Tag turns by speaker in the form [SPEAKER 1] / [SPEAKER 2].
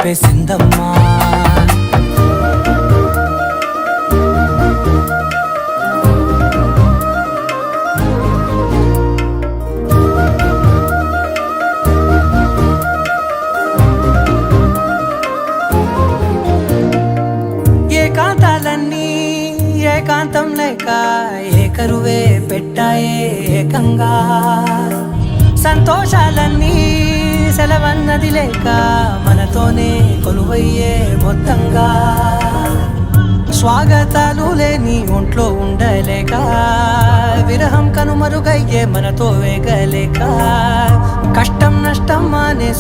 [SPEAKER 1] చెప్పేసిందమ్మా. ఏకాంతాలన్నీ ఏకాంతం లేక ఏకరువే పెట్టాయే ఏకంగా, సంతోషాలన్నీ సెలవన్నది లేక మనతోనే కొలువయ్యే మొత్తంగా, స్వాగతాలు లేని ఒంట్లో ఉండలేక విరహం కనుమరుగయ్యే మనతో వేగలేక, కష్టం నష్టం అనే